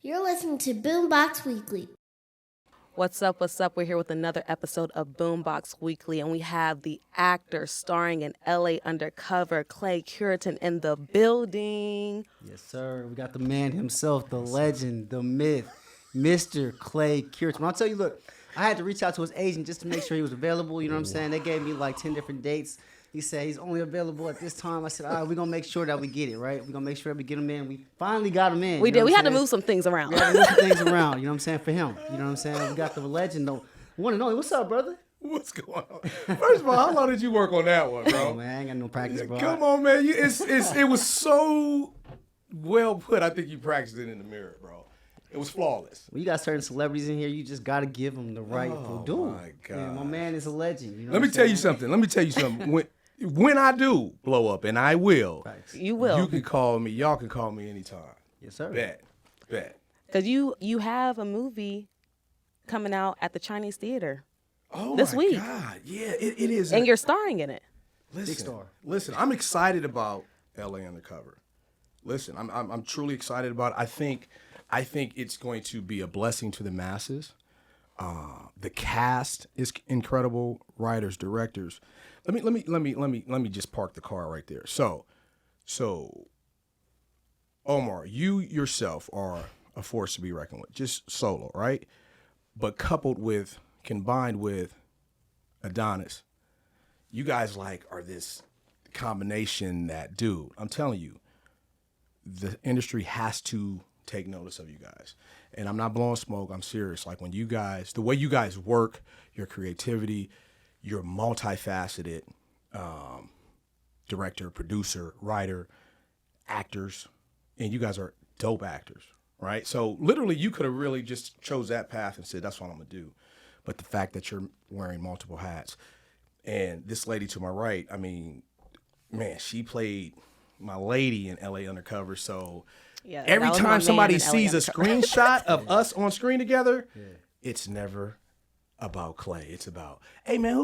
You're listening to BoomBox Weekly. What's up? What's up? We're here with another episode of BoomBox Weekly, and we have the actor starring in LA Undercover, Clay Cureton, in the building. Yes, sir. We got the man himself, the legend, the myth, Mr. Clay Cureton. When I'll tell you, look, I had to reach out to his agent just to make sure he was available. You know what I'm saying? They gave me like 10 different dates. He said he's only available at this time. I said, all right, we're going to make sure that we get it, right? We're going to make sure that we get him in. We finally got him in. We did. We had to saying? move some things around. We had to move some things around, you know what I'm saying, for him. You know what I'm saying? We got the legend, though. One and only. What's up, brother? What's going on? First of all, how long did you work on that one, bro? Oh, man, I ain't got no practice, bro. Come on, man. It was so well put. I think you practiced it in the mirror, bro. It was flawless. When you got certain celebrities in here, you just got to give them the rightful due. Oh, my God. And my man is a legend. You know Let me tell you something. When I do blow up, and I will, You will. you can call me. Y'all can call me anytime. Yes, sir. Bet. Because you have a movie coming out at the Chinese Theater Oh, this my week. God. Yeah, it is. And you're starring in it. Listen, Big star. Listen, I'm excited about LA Undercover. Listen, I'm truly excited about it. I think it's going to be a blessing to the masses. The cast is incredible. Writers, directors. Let me just park the car right there. So, Omar, you yourself are a force to be reckoned with, just solo, right? But combined with Adonis, you guys are this combination that, dude, I'm telling you, the industry has to take notice of you guys. And I'm not blowing smoke. I'm serious. Like when you guys, the way you guys work, your creativity, you're multifaceted, director, producer, writer, actors, and you guys are dope actors, right? So literally you could have really just chose that path and said, that's what I'm gonna do. But the fact that you're wearing multiple hats, and this lady to my right, I mean, man, she played my lady in LA Undercover. So Yeah, every that was my time man somebody in LA sees a Undercover. screenshot of us on screen together, it's never about Clay. It's about, hey man,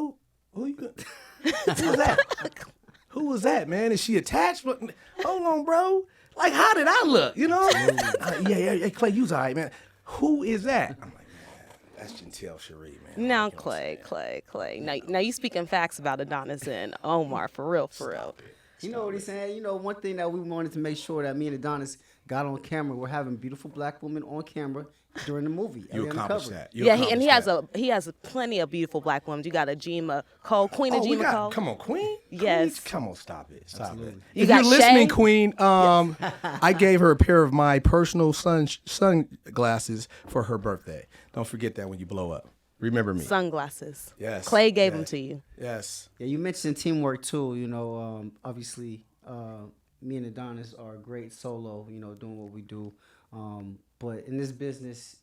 who you got? Who was that? Who was that, man? Is she attached? Hold on, bro. Like, how did I look? You know? Yeah, Clay, you's all right, man. Who is that? I'm like, man, that's Gentel, Sharrie, man. Now, Like, you know what I'm Clay. saying? Now you speaking facts about Adonis and Omar, for real. You know what he's saying? You know, one thing that we wanted to make sure that me and Adonis got on camera, we're having beautiful black women on camera during the movie. You LA accomplished Undercover. that. You Yeah, accomplished he has plenty of beautiful black women. You got Ajima Cole, Queen Oh, we Ajima got, Cole. come on, Queen? Yes. Queen? Come on, stop it. You If got you're listening, Shay? Queen, I gave her a pair of my personal sunglasses for her birthday. Don't forget that when you blow up. Remember me. Sunglasses. Yes. Clay gave them yes, to you. Yes. Yeah, you mentioned teamwork too. You know, obviously, me and Adonis are great solo, you know, doing what we do. But in this business,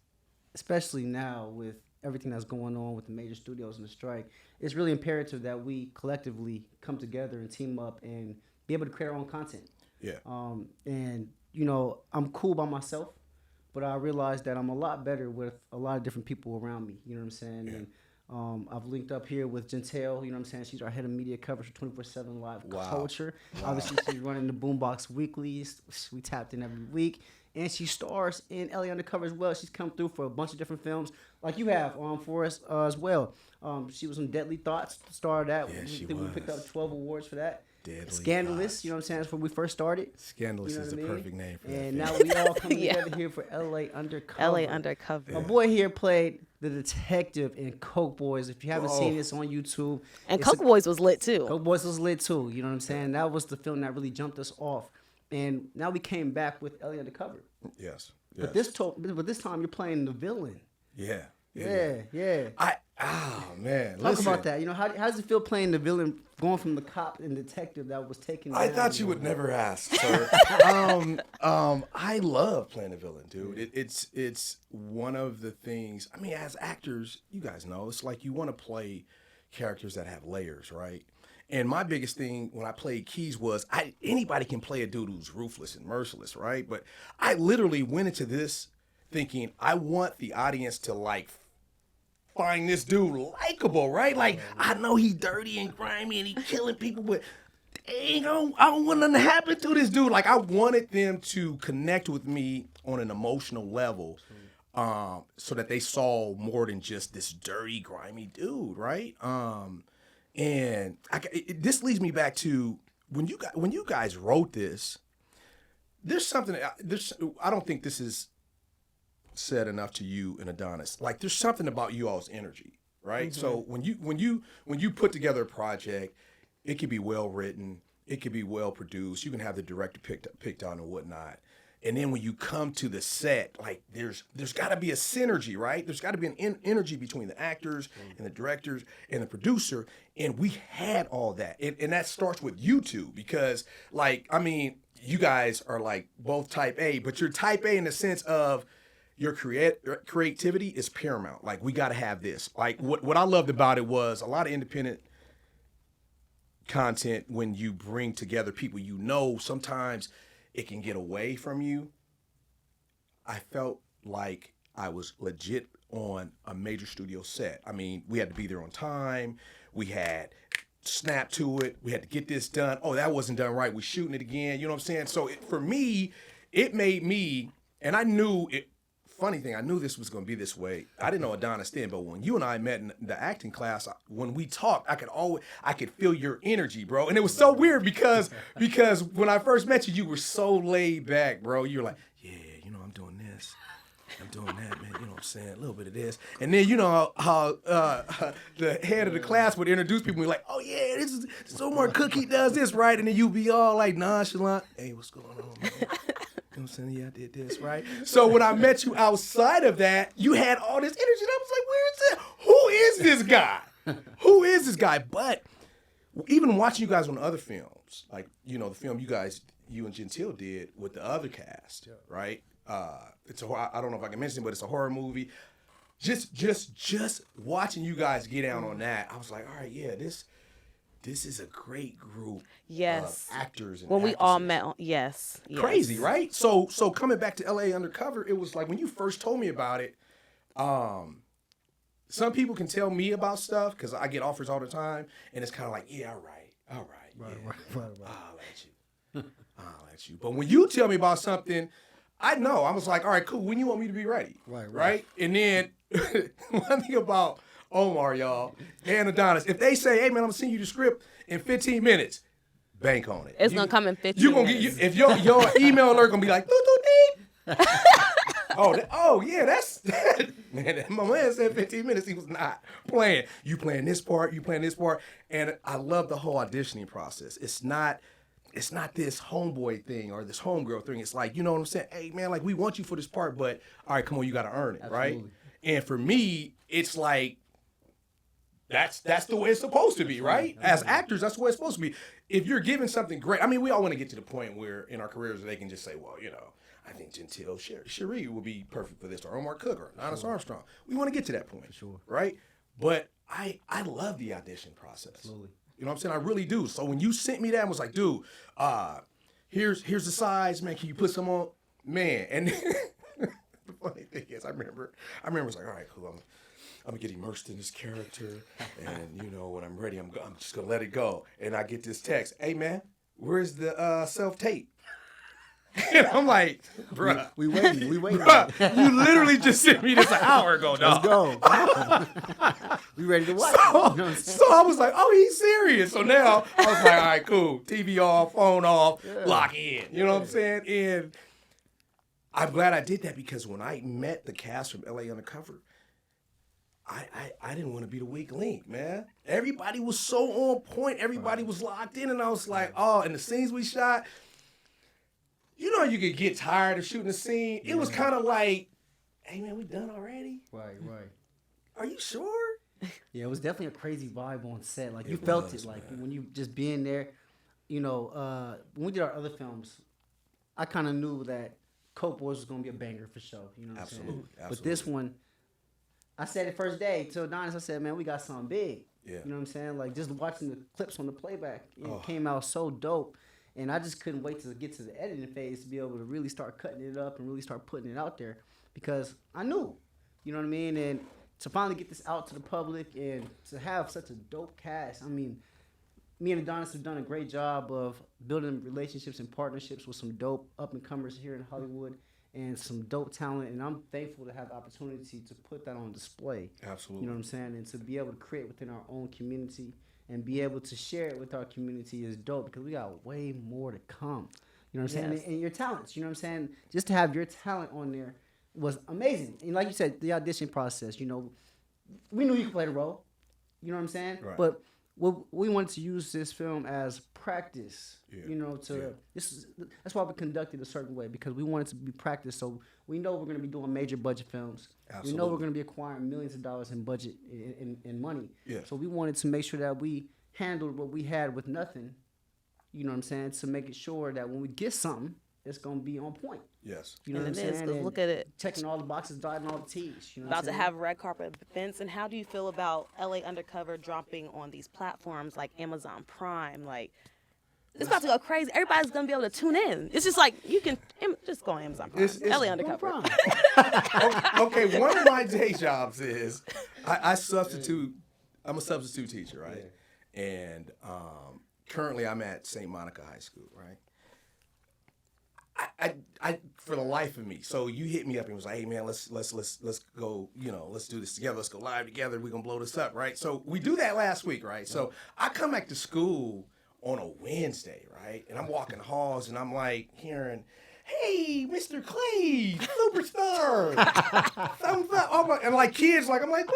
especially now with everything that's going on with the major studios and the strike, it's really imperative that we collectively come together and team up and be able to create our own content. Yeah. And, you know, I'm cool by myself, but I realize that I'm a lot better with a lot of different people around me. You know what I'm saying? Yeah. And I've linked up here with Gentel, you know what I'm saying? She's our head of media coverage for 24/7 Live Wow. Culture. Obviously, she's running the BoomBox Weeklies. We tapped in every week. And she stars in LA Undercover as well. She's come through for a bunch of different films, like you have for us as well. She was in Deadly Thoughts, starred that. Yeah, she I think we picked was. up 12 awards for that. Deadly Scandalous, Thoughts. you know what I'm saying? That's where we first started. Scandalous You know is what the I mean? perfect name for that. And film. now we all come Yeah. together here for LA Undercover. LA Undercover. My boy here played the detective in Coke Boys. If you haven't Oh. seen this on YouTube, And it's Coke Boys was lit too. Coke Boys was lit too. You know what I'm saying? That was the film that really jumped us off. And now we came back with LA Undercover. Yes. But this time you're playing the villain. Yeah. Yeah. Man. Talk listen. about that. You know, how does it feel playing the villain, going from the cop and detective that was taken I down, thought you know? would never ask, sir. I love playing a villain, dude. It's one of the things. I mean, as actors, you guys know, it's like you want to play characters that have layers, right? And my biggest thing when I played Keys was anybody can play a dude who's ruthless and merciless, right? But I literally went into this thinking I want the audience to find this dude likable, right? Like, I know he's dirty and grimy and he's killing people, but I don't want nothing to happen to this dude. Like, I wanted them to connect with me on an emotional level, so that they saw more than just this dirty, grimy dude, right? And this leads me back to when you guys wrote this. There's something. I don't think this is said enough to you and Adonis. Like, there's something about you all's energy, right? Mm-hmm. So when you put together a project, it can be well written, it can be well produced. You can have the director picked on and whatnot. And then when you come to the set, like there's got to be a synergy, right? There's got to be an energy between the actors and the directors and the producer. And we had all that. And that starts with you two because, like, I mean, you guys are like both type A, but you're type A in the sense of your creativity is paramount. Like, we got to have this. Like, what I loved about it was a lot of independent content when you bring together people sometimes it can get away from you. I felt like I was legit on a major studio set. I mean, we had to be there on time. We had snap to it. We had to get this done. Oh, that wasn't done right. We're shooting it again. You know what I'm saying? So for me, it made me, and I knew it. Funny thing, I knew this was going to be this way. I didn't know Adonis then, but when you and I met in the acting class, when we talked, I could feel your energy, bro. And it was so weird because when I first met you, you were so laid back, bro. You were like, yeah, I'm doing this. I'm doing that, man. You know what I'm saying? A little bit of this. And then you know how the head of the class would introduce people and be like, oh, yeah, this is Omar Cook. He does this, right? And then you'd be all like nonchalant. Hey, what's going on, man? You know what I'm saying? Yeah, I did this, right? So when I met you outside of that, you had all this energy. And I was like, where is it? Who is this guy? Who is this guy? But even watching you guys on other films, like, the film you and Gentel did with the other cast, right? It's I don't know if I can mention it, but it's a horror movie. Just watching you guys get down on that, I was like, all right, yeah, this is a great group of actors and when we all actresses. met, yes. Crazy, right? So coming back to LA Undercover, it was like when you first told me about it, some people can tell me about stuff because I get offers all the time, and it's kind of like, yeah, all right. I'll let you. But when you tell me about something, I know. I was like, all right, cool. When you want me to be ready? Right? And then one thing about Omar, y'all, and Adonis, if they say, hey, man, I'm going to send you the script in 15 minutes, bank on it. It's going to come in 15 minutes. If your email alert going to be like, doot. Yeah, that's man, my man said 15 minutes. He was not playing. You playing this part, and I love the whole auditioning process. It's not this homeboy thing or this homegirl thing. It's like, you know what I'm saying? Hey, man, like, we want you for this part, but all right, come on, you got to earn it, Absolutely. Right? And for me, it's like, that's the way it's supposed to be, right? As actors, that's the way it's supposed to be. If you're given something great, I mean, we all want to get to the point where in our careers they can just say, well, I think Gentel, Sharrie would be perfect for this, or Omar Cook, or Adonis Armstrong. We want to get to that point, right? But I love the audition process. Absolutely. You know what I'm saying? I really do. So when you sent me that and was like, dude, here's the size, man. Can you put some on? Man, and the funny thing is, I remember I was like, all right, cool. I'm gonna get immersed in this character, and when I'm ready, I'm just gonna let it go. And I get this text, hey man, where's the self-tape? And I'm like, bruh. We waiting. Bruh, you literally just sent me this an hour ago, dog. Let's go. We ready to watch. So I was like, oh, he's serious. So now I was like, all right, cool. TV off, phone off, lock in. You know what I'm saying? And I'm glad I did that because when I met the cast from LA Undercover, I didn't want to be the weak link, man. Everybody was so on point. Everybody was locked in. And I was like, oh, and the scenes we shot, you could get tired of shooting a scene. It was kind of like, hey, man, we done already? Right. Are you sure? Yeah, it was definitely a crazy vibe on set. Like, you felt it. Like, when you just being there, when we did our other films, I kind of knew that Coke Boys was going to be a banger for sure. You know what I'm saying? But this one, I said it first day to Adonis, I said, man, we got something big. Yeah. You know what I'm saying? Like, just watching the clips on the playback, it came out so dope. And I just couldn't wait to get to the editing phase to be able to really start cutting it up and really start putting it out there because I knew, you know what I mean? And to finally get this out to the public and to have such a dope cast, I mean, me and Adonis have done a great job of building relationships and partnerships with some dope up-and-comers here in Hollywood and some dope talent. And I'm thankful to have the opportunity to put that on display. Absolutely. You know what I'm saying? And to be able to create within our own community and be able to share it with our community is dope because we got way more to come. You know what I'm saying? And your talents, you know what I'm saying? Just to have your talent on there was amazing. And like you said, the audition process, you know, we knew you could play the role. You know what I'm saying? Right. But we wanted to use this film as practice. You know, that's why we conducted a certain way because we wanted to be practice. So we know we're going to be doing major budget films. Absolutely. We know we're going to be acquiring millions of dollars in budget in money. Yeah. So we wanted to make sure that we handled what we had with nothing. You know what I'm saying? To make it sure that when we get something, it's going to be on point. Yes. You know And what I'm it is, saying? 'cause And look at it. checking all the boxes, dotting all the T's. You know About what to I'm have red carpet events. And how do you feel about LA Undercover dropping on these platforms like Amazon Prime? Like, it's about to go crazy. Everybody's going to be able to tune in. It's just like, you can just go on Amazon Prime. It's LA Undercover. Okay, one of my day jobs is I substitute. I'm a substitute teacher, right? Yeah. And currently I'm at St. Monica High School, right? I for the life of me. So you hit me up and was like, "Hey man, let's go. You know, let's do this together. Let's go live together. We're gonna blow this up, right?" So we do that last week, right? So I come back to school on a Wednesday, right? And I'm walking the halls and I'm like hearing, "Hey, Mr. Clay, superstar, thumbs up!" Oh my, and like kids, like I'm like,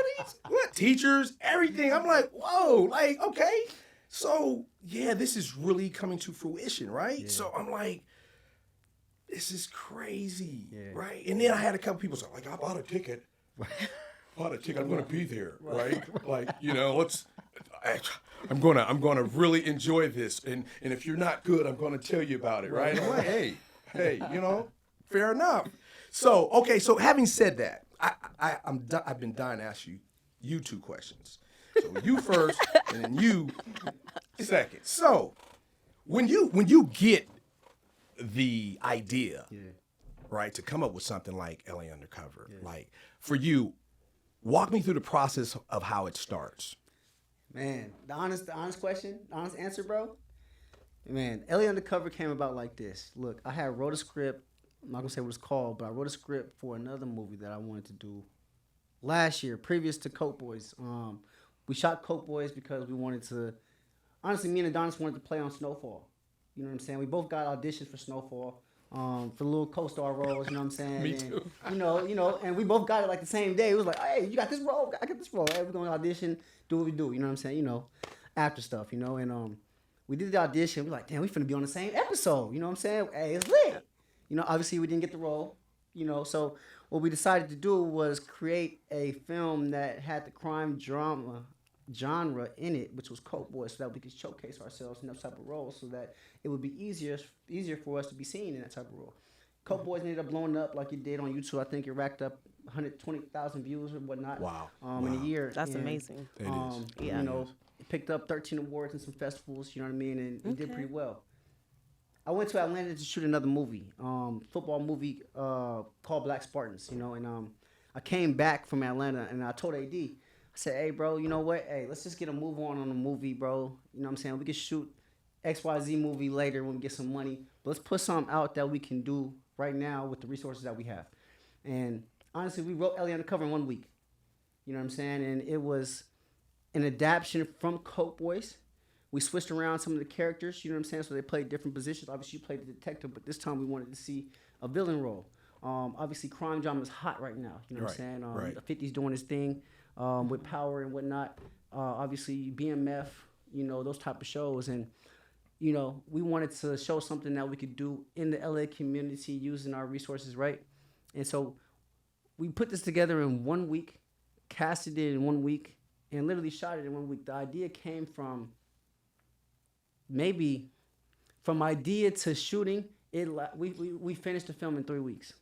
what teachers, everything. I'm like, whoa, like okay. So yeah, this is really coming to fruition, right? Yeah. So I'm like, this is crazy, right? And then I had a couple people say, like, I bought a ticket. I'm gonna be there, right? Like, you know, I'm gonna really enjoy this. And if you're not good, I'm gonna tell you about it, right? I'm like, hey, you know, fair enough. So, okay, so having said that, I've been dying to ask you two questions. So you first, and then you second. So when you get the idea, right, to come up with something like LA Undercover, like for you, walk me through the process of how it starts. Man, the honest question, the honest answer, bro. Man, LA Undercover came about like this. Look, I had wrote a script. I'm not gonna say what it's called, but I wrote a script for another movie that I wanted to do last year, previous to Coke Boys. We shot Coke Boys because we wanted to. Honestly, me and Adonis wanted to play on Snowfall. You know what I'm saying? We both got auditions for Snowfall, for little co-star roles. You know what I'm saying? Me too. And, you know, and we both got it like the same day. It was like, hey, you got this role, I got this role. Hey, we're gonna audition, do what we do. You know what I'm saying? You know, after stuff. You know, and we did the audition. We're like, damn, we finna be on the same episode. You know what I'm saying? Hey, it's lit. You know, obviously we didn't get the role. You know, so what we decided to do was create a film that had the crime drama genre in it, which was Coke Boys, so that we could showcase ourselves in those type of roles, so that it would be easier for us to be seen in that type of role. Coke Boys ended up blowing up like it did on YouTube. I think it racked up 120,000 views or whatnot. Wow. In a year. That's amazing. It is. You know, it picked up 13 awards and some festivals. You know what I mean, and it did pretty well. I went to Atlanta to shoot another movie, football movie called Black Spartans. You know, and I came back from Atlanta and I told AD. I said, hey, bro, you know what? Hey, let's just get a move on the movie, bro. You know what I'm saying? We can shoot XYZ movie later when we get some money. But let's put something out that we can do right now with the resources that we have. And honestly, we wrote LA Undercover in 1 week. You know what I'm saying? And it was an adaptation from Coke Boys. We switched around some of the characters, you know what I'm saying? So they played different positions. Obviously, you played the detective, but this time we wanted to see a villain role. Obviously, crime drama is hot right now. You know what I'm saying? The 50s doing his thing. With Power and whatnot, obviously BMF, you know, those type of shows. And, you know, we wanted to show something that we could do in the LA community using our resources, right? And so we put this together in 1 week, casted it in 1 week, and literally shot it in 1 week. The idea came from idea to shooting. We finished the film in 3 weeks.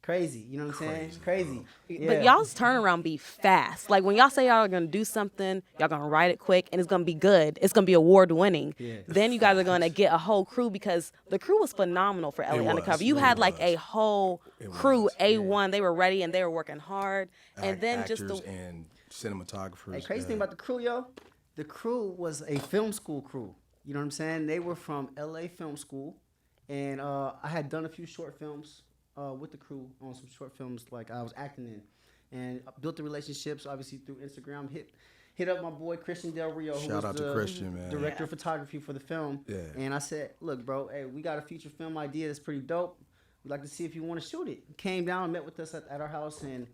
Crazy, you know what I'm saying? Crazy. Yeah. But y'all's turnaround be fast. Like when y'all say y'all are gonna do something, y'all gonna write it quick, and it's gonna be good. It's gonna be award winning. Yeah. Then you guys are gonna get a whole crew, because the crew was phenomenal for LA Undercover. You had like a whole crew, A1. Yeah. They were ready and they were working hard. And then actors just and cinematographers. Hey, crazy thing about the crew, yo. the crew was a film school crew. You know what I'm saying? They were from LA Film School, and I had done a few short films with the crew on some short films like I was acting in, and built the relationships obviously through Instagram. Hit up my boy Christian Del Rio, who Shout was out to the Christian, man. director of photography for the film. Yeah. And I said, look, bro, hey, we got a feature film idea that's pretty dope. We'd like to see if you want to shoot it. He came down and met with us at our house, and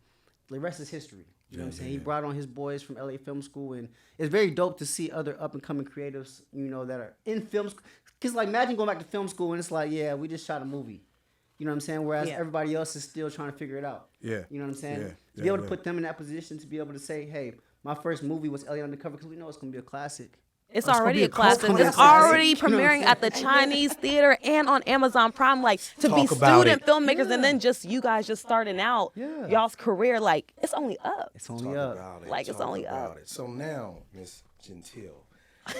the rest is history. You know what I'm saying? He brought on his boys from LA Film School, and it's very dope to see other up-and-coming creatives, you know, that are in film school. Because, like, imagine going back to film school, and it's like, yeah, we just shot a movie. You know what I'm saying? Whereas everybody else is still trying to figure it out. Yeah. You know what I'm saying? Yeah. To be able to put them in that position, to be able to say, hey, my first movie was LA Undercover, because we know it's going to be a classic. It's already a cult classic. classic. It's already You know what I'm premiering saying? at the Chinese theater and on Amazon Prime. Like, to be Talk about student it. filmmakers and then just you guys just starting out, y'all's career, like, it's only up. It's only up. Like, it's only up. So now, Miss Gentel.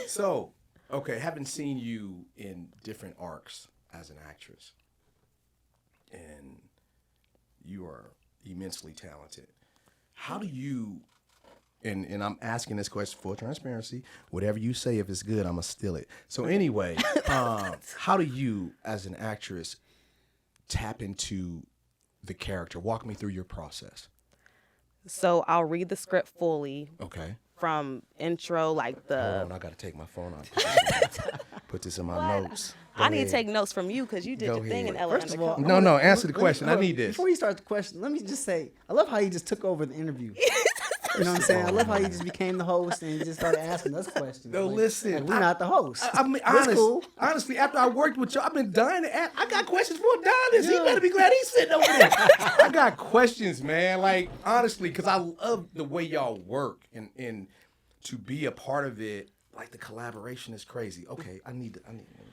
So, okay, having seen you in different arcs as an actress, and you are immensely talented. How do you, and I'm asking this question for transparency, whatever you say, if it's good, I'm going to steal it. So anyway, how do you, as an actress, tap into the character? Walk me through your process. So I'll read the script fully. Okay. From intro, like the... Hold on, I got to take my phone out. Put this in my notes. I need to take notes from you because you did your thing in LA First of all, Undercover. No, answer the question. I need this. Before you start the question, let me just say, I love how you just took over the interview. You know what I'm saying? I love how you just became the host and you just started asking us questions. No, like, listen. like we're not the host. I mean, That's cool. honestly, after I worked with you, I've been dying to ask. I got questions for Adonis. He better be glad he's sitting over there. I got questions, man. Like, honestly, because I love the way y'all work and to be a part of it. Like, the collaboration is crazy. Okay, I need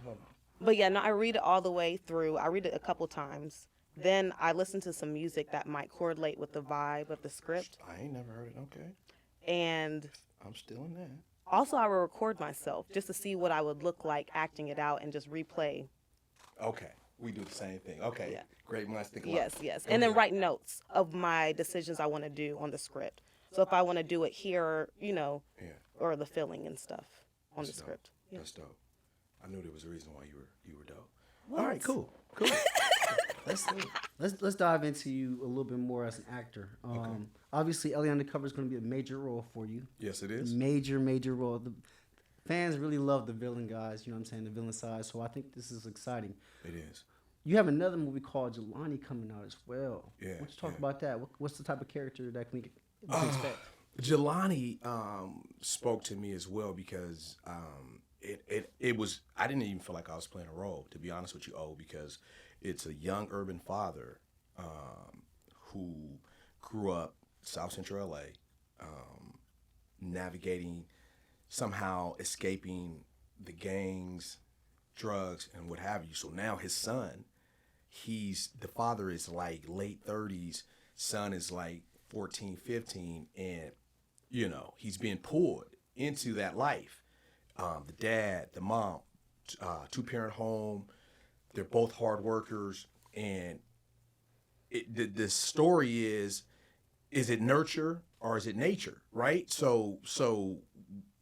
hold on. But yeah, no, I read it all the way through. I read it a couple times. Then I listen to some music that might correlate with the vibe of the script. I ain't never heard it. Okay. And I'm still in that. also I will record myself just to see what I would look like acting it out and just replay. Okay. We do the same thing. Okay. Yeah. Great minds think alike. Yes. And then write notes of my decisions I want to do on the script. So if I want to do it here, you know, or the filling and stuff on the script. Yeah. That's dope. I knew there was a reason why you were dope. All right, cool. Let's dive into you a little bit more as an actor. Obviously, LA Undercover is going to be a major role for you. Yes, it is. Major role. The fans really love the villain guys. You know what I'm saying? The villain side. So I think this is exciting. It is. You have another movie called Jelani coming out as well. Yeah. Why don't you talk about that? What's the type of character that we can expect? Jelani spoke to me as well because it was, I didn't even feel like I was playing a role, to be honest with you, because it's a young urban father who grew up South Central LA, navigating, somehow escaping the gangs, drugs, and what have you. So now his son, the father is like late 30s, son is like 14, 15, and, you know, he's being pulled into that life. The dad, the mom, two-parent home, they're both hard workers, and the story is it nurture or is it nature, right? So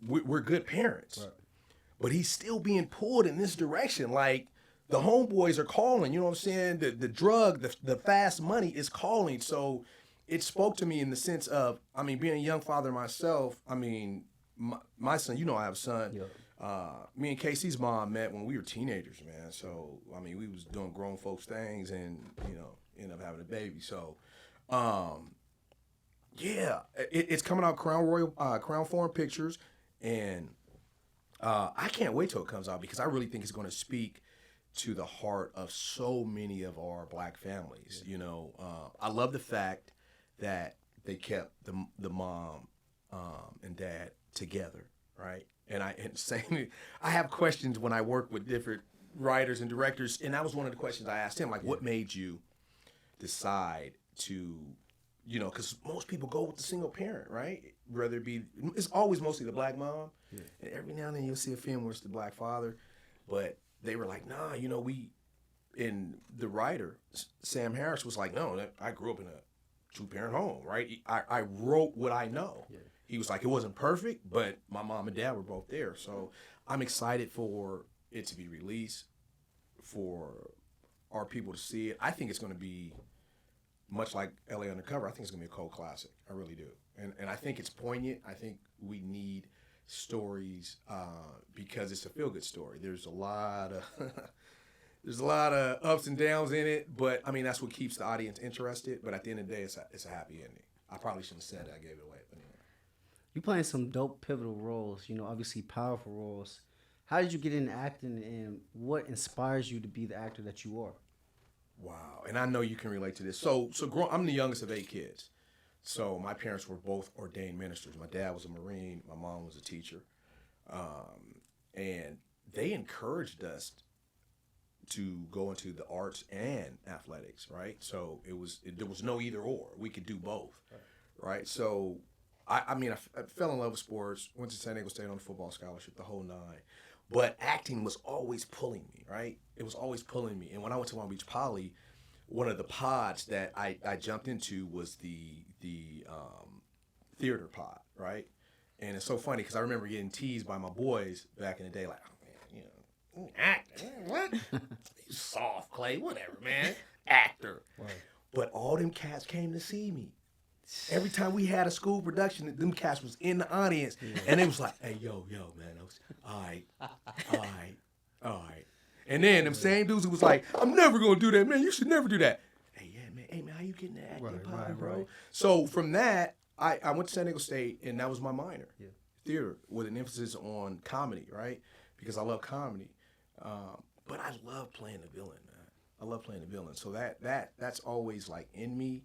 we're good parents, right. But he's still being pulled in this direction. Like, the homeboys are calling, you know what I'm saying? The drug, the fast money is calling. So it spoke to me in the sense of, I mean, being a young father myself, I mean, my son, you know I have a son. Yep. Me and Casey's mom met when we were teenagers, man. So, I mean, we was doing grown folks things and, you know, ended up having a baby. So, yeah, it's coming out Crown Foreign Pictures, and I can't wait till it comes out because I really think it's going to speak to the heart of so many of our black families. Yeah. You know, I love the fact that they kept the mom and dad together, right? And I have questions when I work with different writers and directors, and that was one of the questions I asked him, like, what made you decide to, you know, because most people go with the single parent, right? Whether it be, it's always mostly the black mom, and every now and then you'll see a film where it's the black father, but they were like, nah, you know, and the writer, Sam Harris, was like, no, I grew up in a two-parent home, right? I wrote what I know. Yeah. He was like, it wasn't perfect, but my mom and dad were both there. So I'm excited for it to be released, for our people to see it. I think it's going to be much like LA Undercover. I think it's going to be a cult classic. I really do. And I think it's poignant. I think we need stories because it's a feel-good story. There's a lot of ups and downs in it, but I mean that's what keeps the audience interested. But at the end of the day, it's a happy ending. I probably shouldn't have said it. I gave it away. But anyway. You playing some dope pivotal roles. Obviously powerful roles. How did you get into acting, and what inspires you to be the actor that you are? Wow, and I know you can relate to this. So I'm the youngest of 8 kids. So my parents were both ordained ministers. My dad was a Marine. My mom was a teacher. And they encouraged us to go into the arts and athletics, right? So there was no either or. We could do both, right? So, I fell in love with sports, went to San Diego State on a football scholarship, the whole 9. But acting was always pulling me, right? It was always pulling me. And when I went to Long Beach Poly, one of the pods that I jumped into was the theater pod, right? And it's so funny because I remember getting teased by my boys back in the day, like, oh man, actor, what? You soft, Clay, whatever, man, actor. Right. But all them cats came to see me. Every time we had a school production, them cats was in the audience, and it was like, hey, yo, man, I was, all right. And then them same dudes who was like, I'm never gonna do that, man. You should never do that. Hey, man, how you getting that acting pod, bro? Right. So from that, I went to San Diego State, and that was my minor, theater, with an emphasis on comedy, right? Because I love comedy, but I love playing the villain, man. I love playing the villain. So that's always like in me,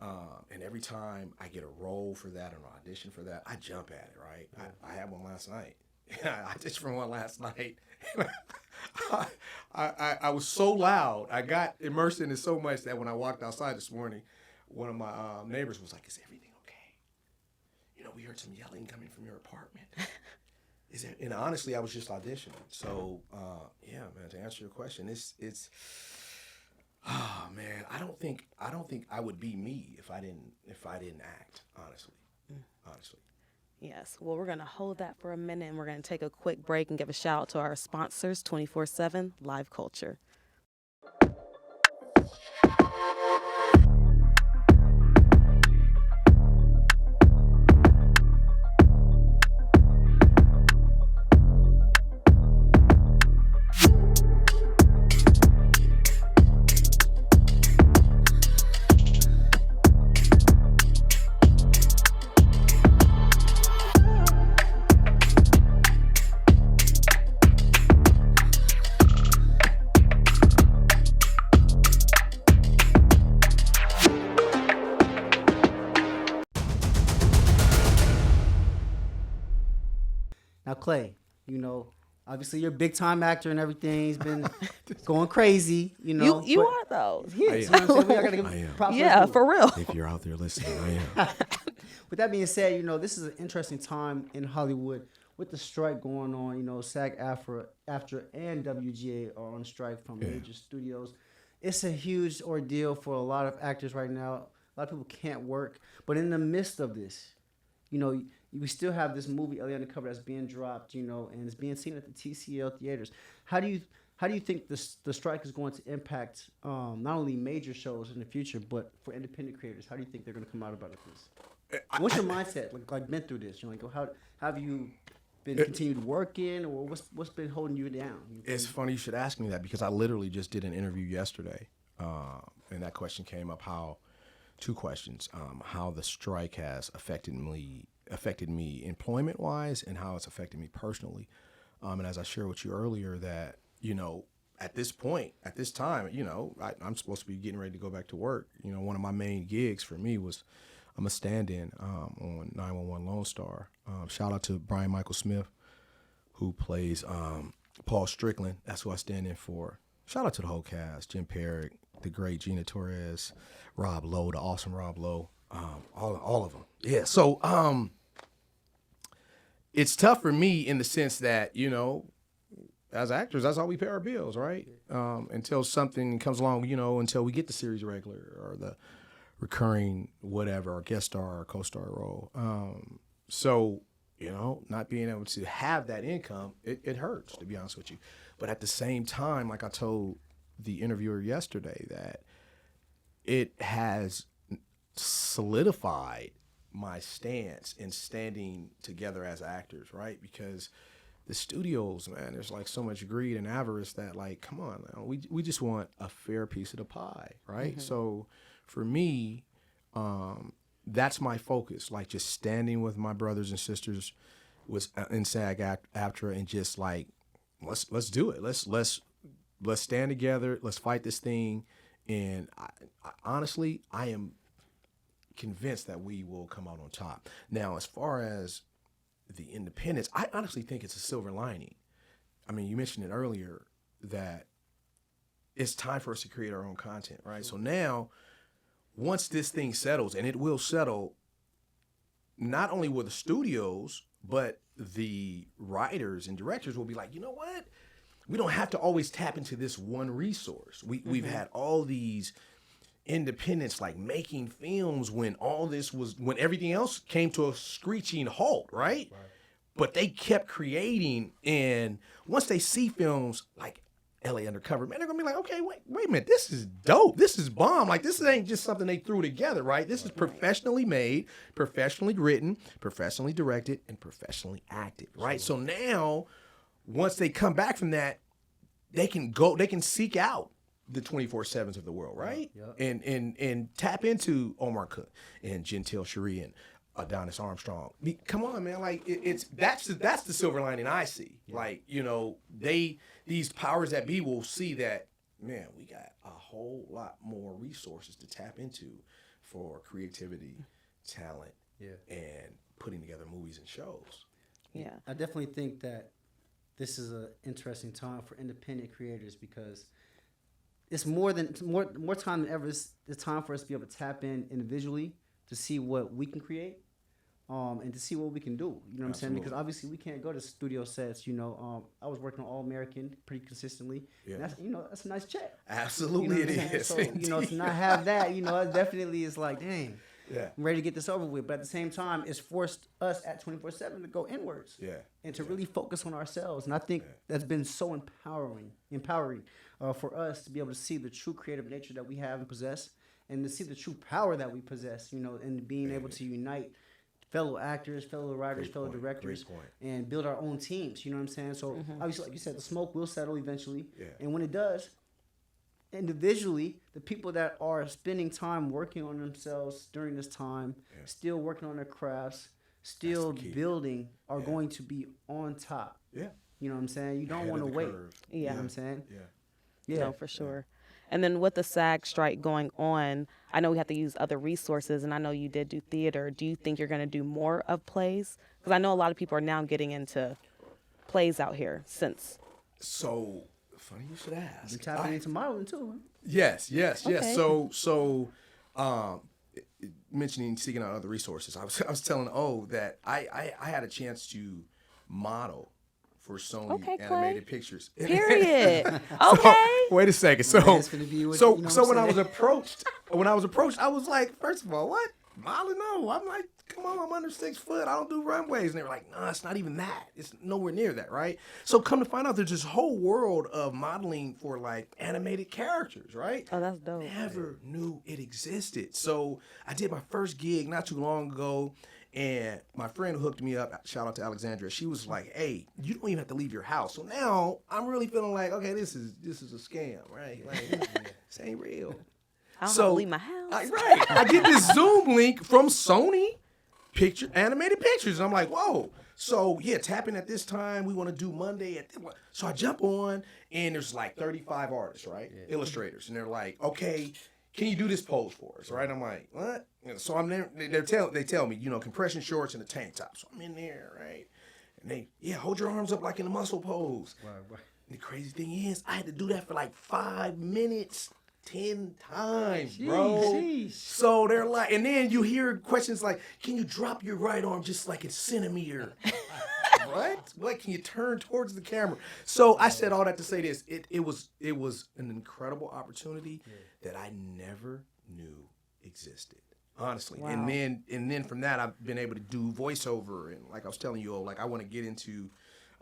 and every time I get a role for that or an audition for that, I jump at it, right? I had one last night. I auditioned for one last night. I was so loud. I got immersed in it so much that when I walked outside this morning, one of my neighbors was like, "Is everything okay? We heard some yelling coming from your apartment." And honestly, I was just auditioning. So yeah, man. To answer your question, it's. Oh man, I don't think I would be me if I didn't act. Honestly. Yes. Well, we're going to hold that for a minute, and we're going to take a quick break and give a shout out to our sponsors, 24/7 Live Culture. Now, Clay, obviously you're a big time actor and everything. He's been going crazy, You are though. Yes. You know what I'm saying? I gotta give props. Yeah, for real. If you're out there listening, I am. With that being said, this is an interesting time in Hollywood with the strike going on. SAG-AFTRA and WGA are on strike from major studios. It's a huge ordeal for a lot of actors right now. A lot of people can't work, but in the midst of this, we still have this movie LA Undercover that's being dropped, and it's being seen at the TCL theaters. How do you think the strike is going to impact not only major shows in the future, but for independent creators? How do you think they're going to come out about this? What's your mindset? Like been through this? How have you been continued working, or what's been holding you down? It's funny you should ask me that because I literally just did an interview yesterday, and that question came up. Two questions: how the strike has affected me employment-wise, and how it's affected me personally. And as I shared with you earlier, that at this point, at this time, I'm supposed to be getting ready to go back to work. One of my main gigs for me was I'm a stand-in on 911 Lone Star. Shout out to Brian Michael Smith, who plays Paul Strickland. That's who I stand in for. Shout out to the whole cast: Jim Perrick, the great Gina Torres, Rob Lowe, the awesome Rob Lowe, all of them. Yeah. So it's tough for me in the sense that as actors, that's how we pay our bills, right? Until something comes along, until we get the series regular or recurring whatever, or guest star or co-star role. So, not being able to have that income, it hurts, to be honest with you. But at the same time, like I told the interviewer yesterday, that it has solidified my stance in standing together as actors, right? Because the studios, man, there's like so much greed and avarice that, like, come on, man, we just want a fair piece of the pie, right? Mm-hmm. So for me, that's my focus, like just standing with my brothers and sisters in SAG-AFTRA and just like, let's do it. Let's stand together. Let's fight this thing. And I honestly, I am convinced that we will come out on top. Now, as far as the independence, I honestly think it's a silver lining. I mean, you mentioned it earlier that it's time for us to create our own content, right? So now, once this thing settles, and it will settle, not only will the studios, but the writers and directors will be like, you know what? We don't have to always tap into this one resource. We've had all these independents like making films when everything else came to a screeching halt, right? But they kept creating, and once they see films like LA Undercover, man, they're gonna be like, okay, wait a minute, this is dope. This is bomb. Like, this ain't just something they threw together, right? This is professionally made, professionally written, professionally directed, and professionally acted, right? So now, once they come back from that, they can seek out the 24/7s of the world, right? And tap into Omar and Gentel, Sharrie, and Adonis, Armstrong. Come on, man! Like that's the silver lining I see. Yeah. Like, these powers that be will see that, man, we got a whole lot more resources to tap into for creativity, talent, and putting together movies and shows. Yeah, I definitely think that this is an interesting time for independent creators, because it's more time than ever. It's time for us to be able to tap in individually to see what we can create, and to see what we can do. You know what I'm saying? Because obviously we can't go to studio sets. I was working on All American pretty consistently. Yeah. And that's a nice check. Absolutely, it is. So to not have that, it definitely is like, dang. Yeah. I'm ready to get this over with. But at the same time, it's forced us at 24/7 to go inwards. Yeah. And to really focus on ourselves. And I think that's been so empowering for us to be able to see the true creative nature that we have and possess, and to see the true power that we possess, and being able to unite fellow actors, fellow writers, fellow directors, and build our own teams. You know what I'm saying? So obviously, like you said, the smoke will settle eventually. Yeah. And when it does, individually, the people that are spending time working on themselves during this time, still working on their crafts, still building, are going to be on top. Yeah. You know what I'm saying? You don't want to wait. Yeah. You know what I'm saying? Yeah. No, for sure. And then with the SAG strike going on, I know we have to use other resources, and I know you did do theater. Do you think you're going to do more of plays? Because I know a lot of people are now getting into plays out here since. So, funny you should ask. You're tapping into modeling too, huh? Yes. Okay. So, mentioning seeking out other resources, I was telling that I had a chance to model for Sony Animated Pictures. Period. Okay. Wait a second. So when I was approached, I was like, first of all, what? Modeling? No. I'm like, come on, I'm under 6 foot. I don't do runways. And they were like, no, it's not even that. It's nowhere near that, right? So come to find out, there's this whole world of modeling for like animated characters, right? Oh, that's dope. Never knew it existed. So I did my first gig not too long ago. And my friend who hooked me up, shout out to Alexandria, she was like, hey, you don't even have to leave your house. So now I'm really feeling like, okay, this is a scam, right? Like, this ain't real. I don't have to leave my house. Right. I get this Zoom link from Sony Animated Pictures. And I'm like, whoa. So, tap in at this time. We want to do Monday. So I jump on, and there's like 35 artists, right? Yeah. Illustrators. And they're like, okay, can you do this pose for us, right? I'm like, what? So I'm there. They tell me, compression shorts and a tank top. So I'm in there, right? And they, hold your arms up like in a muscle pose. Right. And the crazy thing is, I had to do that for like 5 minutes, 10 times, bro. Jeez. So they're like, and then you hear questions like, can you drop your right arm just like a centimeter? What? Like, can you turn towards the camera? So I said all that to say this. It was an incredible opportunity that I never knew existed. Honestly. Wow. And then from that I've been able to do voiceover, and like I was telling you, like I want to get into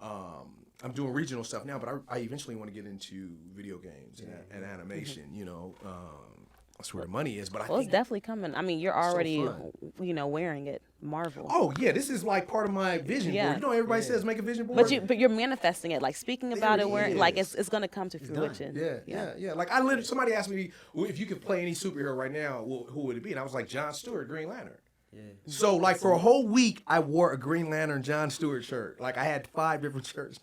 I'm doing regional stuff now, but I eventually want to get into video games and animation, you know. That's where the money is, but I Well, think it's definitely coming. I mean, you're already, fun. wearing it. Marvel. Oh yeah, this is like part of my vision Yeah. board. You know, everybody says make a vision board. But you're manifesting it, like speaking about it, where like is. it's gonna come to fruition. Yeah. Like I literally, somebody asked me, well, if you could play any superhero right now, who would it be? And I was like, John Stewart, Green Lantern. Yeah. So like for a whole week, I wore a Green Lantern John Stewart shirt. Like I had 5 different shirts,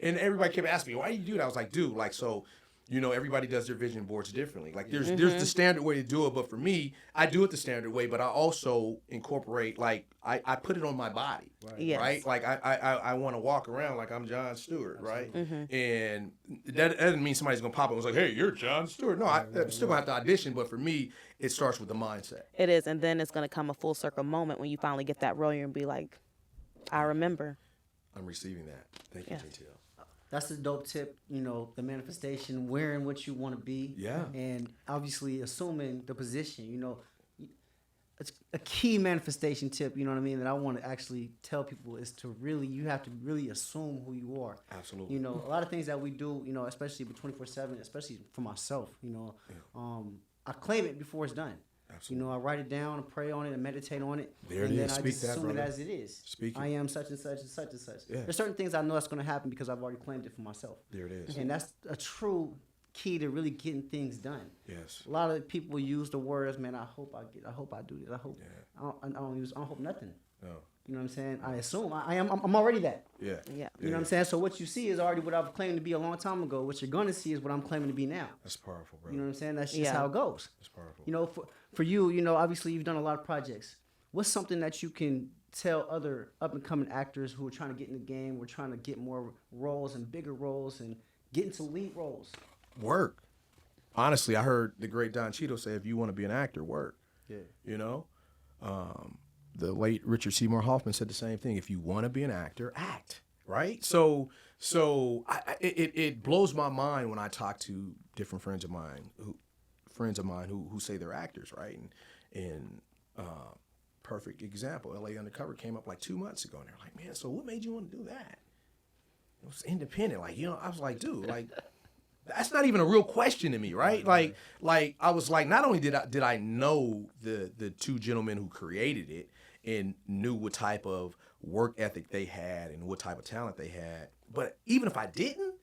and everybody kept asking me, why do you do that? I was like, dude, like so. You know, everybody does their vision boards differently. Like there's the standard way to do it, but for me, I do it the standard way, but I also incorporate, like I put it on my body, right? Like I want to walk around like I'm John Stewart, right? And that doesn't mean somebody's gonna pop up and was like, hey, you're John Stewart. No, I'm still gonna have to audition, but for me, it starts with the mindset. It is, and then it's gonna come a full circle moment when you finally get that role and be like, I remember. I'm receiving that. Thank you, Gentel. That's the dope tip, you know, the manifestation, wearing what you want to be. Yeah. And obviously assuming the position, you know. It's a key manifestation tip, you know what I mean, that I want to actually tell people is to really, you have to really assume who you are. Absolutely. You know, a lot of things that we do, you know, especially with 24/7, especially for myself, you know, I claim it before it's done. Absolutely. You know, I write it down, I pray on it, and meditate on it. There it and is. then I Speak just that, assume brother. it as it is. Speak it. I am such and such and such and such. Yeah. There's certain things I know that's going to happen because I've already claimed it for myself. There it is. And that's a true key to really getting things done. Yes. A lot of people use the words, man, I hope I do this. I hope I don't hope nothing. No. You know what I'm saying? I assume I'm already that. Yeah. Yeah. You know what I'm saying? So what you see is already what I've claimed to be a long time ago. What you're gonna see is what I'm claiming to be now. That's powerful, bro. You know what I'm saying? That's just how it goes. That's powerful. You know, for you, you know, obviously you've done a lot of projects. What's something that you can tell other up and coming actors who are trying to get in the game, we're trying to get more roles and bigger roles and get into lead roles? Work. Honestly, I heard the great Don Cheadle say, if you want to be an actor, work. Yeah. You know? The late Richard Seymour Hoffman said the same thing. If you want to be an actor, act. Right? So it blows my mind when I talk to different friends of mine who say they're actors, right? And perfect example, LA Undercover came up like 2 months ago, and they're like, man, so what made you want to do that? It was independent. Like, you know, I was like, dude, like, that's not even a real question to me, right? Like I was like, not only did I know the 2 gentlemen who created it and knew what type of work ethic they had and what type of talent they had, but even if I didn't,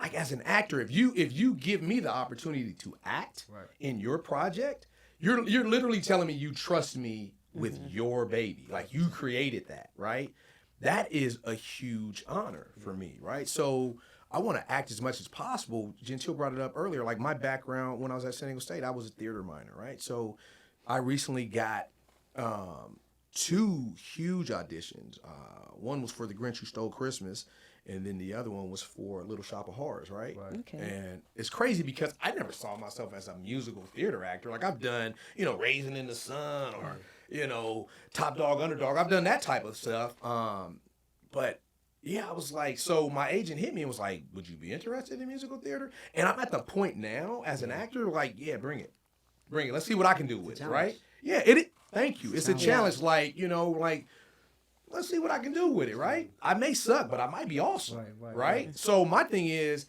like as an actor, if you give me the opportunity to act in your project, you're literally telling me you trust me with your baby. Like you created that, right? That is a huge honor for me, right? So I want to act as much as possible. Gentil brought it up earlier. Like my background when I was at San Diego State, I was a theater minor, right? So I recently got 2 huge auditions. One was for The Grinch Who Stole Christmas, and then the other one was for Little Shop of Horrors, right? Okay. And it's crazy because I never saw myself as a musical theater actor. Like I've done, you know, Raisin in the Sun or, you know, Top Dog, Underdog. I've done that type of stuff. But yeah, I was like, so my agent hit me and was like, would you be interested in musical theater? And I'm at the point now as an actor, like, yeah, bring it. Let's see what I can do with it, right? Yeah, thank you. It's a challenge. Like, you know, like, let's see what I can do with it, right? I may suck, but I might be awesome, right? So my thing is,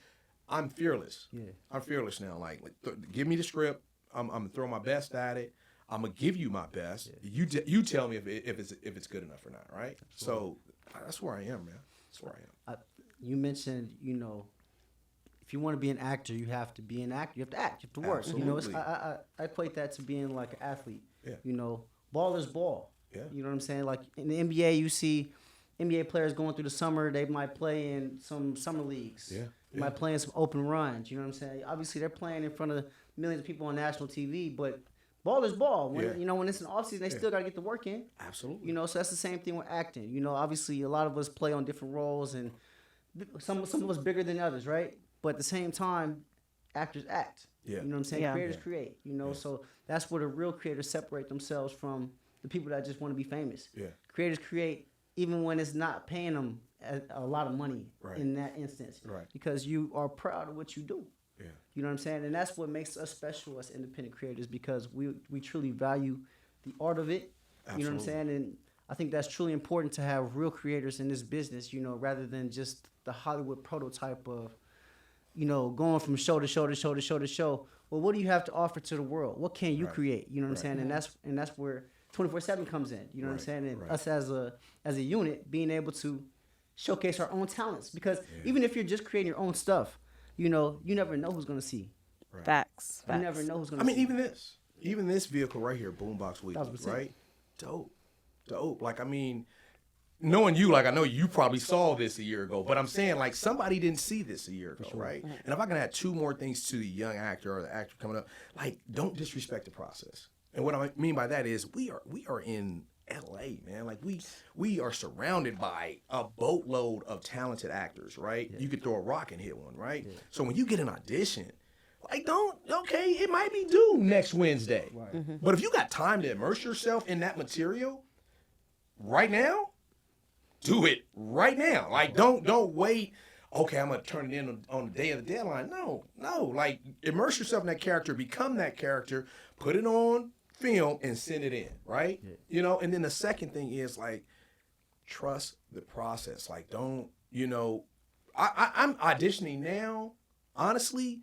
I'm fearless. Yeah. I'm fearless now. Like give me the script. I'm gonna throw my best at it. I'm gonna give you my best. Yeah. You tell me if it's good enough or not, right? Absolutely. So that's where I am, man. That's where I am. You mentioned, you know, if you want to be an actor, you have to be an actor. You have to act. You have to work. Absolutely. You know, I equate that to being like an athlete. Yeah. You know, ball is ball. Yeah. You know what I'm saying? Like in the NBA, you see NBA players going through the summer. They might play in some summer leagues. Yeah. They might play in some open runs. You know what I'm saying? Obviously, they're playing in front of millions of people on national TV, but ball is ball. When, you know, when it's an offseason, they still got to get the work in. Absolutely. You know, so that's the same thing with acting. You know, obviously, a lot of us play on different roles, and some of us bigger than others, right? But at the same time, actors act. Yeah. You know what I'm saying? Yeah. Creators create. You know, so that's where the real creators separate themselves from the people that just want to be famous. Yeah. Creators create even when it's not paying them a lot of money in that instance. Right. Because you are proud of what you do. Yeah. You know what I'm saying? And that's what makes us special as independent creators, because we truly value the art of it. Absolutely. You know what I'm saying? And I think that's truly important to have real creators in this business, you know, rather than just the Hollywood prototype of, you know, going from show to show to show to show to show. Well, what do you have to offer to the world? What can you create? You know what I'm saying? And that's where 24/7 comes in. You know what I'm saying? And us as a unit being able to showcase our own talents, because even if you're just creating your own stuff, you know, you never know who's gonna see. Facts. You never know who's gonna. I mean, see. even this vehicle right here, BoomBox Weekly, right? Dope. Like, I mean, knowing you, like, I know you probably saw this a year ago, but I'm saying, like, somebody didn't see this a year ago, right? And if I can add 2 more things to the young actor or the actor coming up, like, don't disrespect the process. And what I mean by that is we are in LA, man. Like, we are surrounded by a boatload of talented actors, right? You could throw a rock and hit one, right? So when you get an audition, like, it might be due next Wednesday. But if you got time to immerse yourself in that material right now, do it right now. Like, don't wait. Okay, I'm gonna turn it in on the day of the deadline. No. Like, immerse yourself in that character, become that character, put it on film, and send it in, right? You know. And then the second thing is, like, trust the process. Like, don't, you know, I'm auditioning now. Honestly,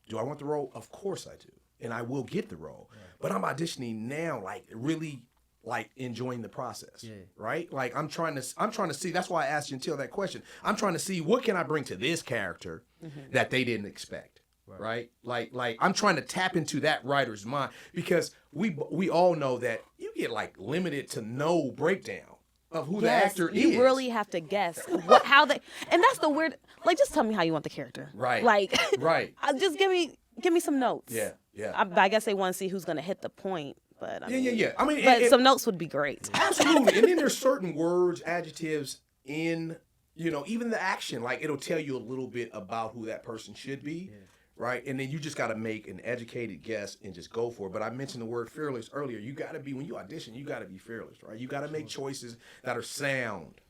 do I want the role? Of course I do, and I will get the role. But I'm auditioning now, like, really, like, enjoying the process, right? Like, I'm trying to see. That's why I asked Gentel that question. I'm trying to see, what can I bring to this character that they didn't expect, right? Like I'm trying to tap into that writer's mind, because we all know that you get, like, limited to no breakdown of who the actor is. You really have to guess how they, and that's the weird. Like, just tell me how you want the character, right? Like, right. Just give me some notes. Yeah. I guess they want to see who's gonna hit the point. But I mean, I mean, but some notes would be great. Absolutely. And then there's certain words, adjectives in, you know, even the action. Like, it'll tell you a little bit about who that person should be, right? And then you just got to make an educated guess and just go for it. But I mentioned the word fearless earlier. You got to be, when you audition, you got to be fearless, right? You got to make choices that are sound.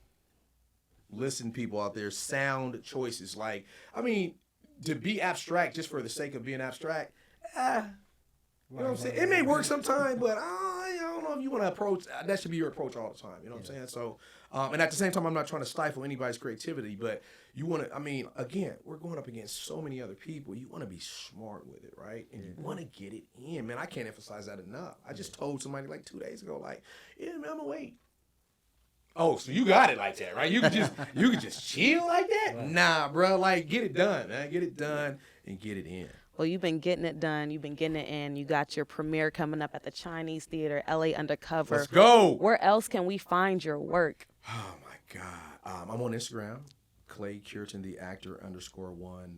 Listen, people out there, sound choices. Like, I mean, to be abstract just for the sake of being abstract, you know what I'm saying? It may work sometime, but I don't know if you want to approach. That should be your approach all the time. You know what I'm saying? So, and at the same time, I'm not trying to stifle anybody's creativity, but you want to. I mean, again, we're going up against so many other people. You want to be smart with it, right? And you want to get it in, man. I can't emphasize that enough. I just told somebody like 2 days ago, like, yeah, man, I'm gonna wait. Oh, so you got it like that, right? You could just chill like that? Right. Nah, bro. Like, get it done, man. Get it done and get it in. Well, you've been getting it done. You've been getting it in. You got your premiere coming up at the Chinese Theater, LA Undercover. Let's go. Where else can we find your work? Oh, my God. I'm on Instagram, Clay Cureton, the actor _1.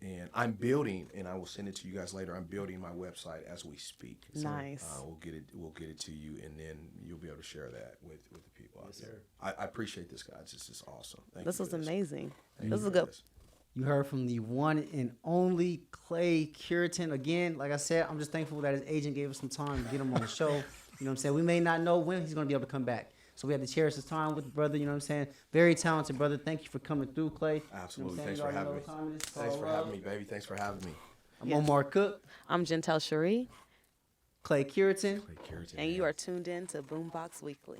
And I'm building, and I will send it to you guys later. I'm building my website as we speak. Nice. We'll get it to you, and then you'll be able to share that with the people out there. I appreciate this, guys. This is awesome. This was amazing. This is good. You heard from the one and only Clay Cureton. Again, like I said, I'm just thankful that his agent gave us some time to get him on the show. You know what I'm saying? We may not know when he's going to be able to come back. So we had to cherish his time with the brother, you know what I'm saying? Very talented brother. Thank you for coming through, Clay. Absolutely. You know Thanks for having me. Thanks for having me, baby. Thanks for having me. I'm Omar Cook. I'm Gentel Sharrie. Clay Cureton. And you are tuned in to BoomBox Weekly.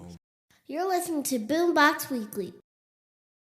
You're listening to BoomBox Weekly.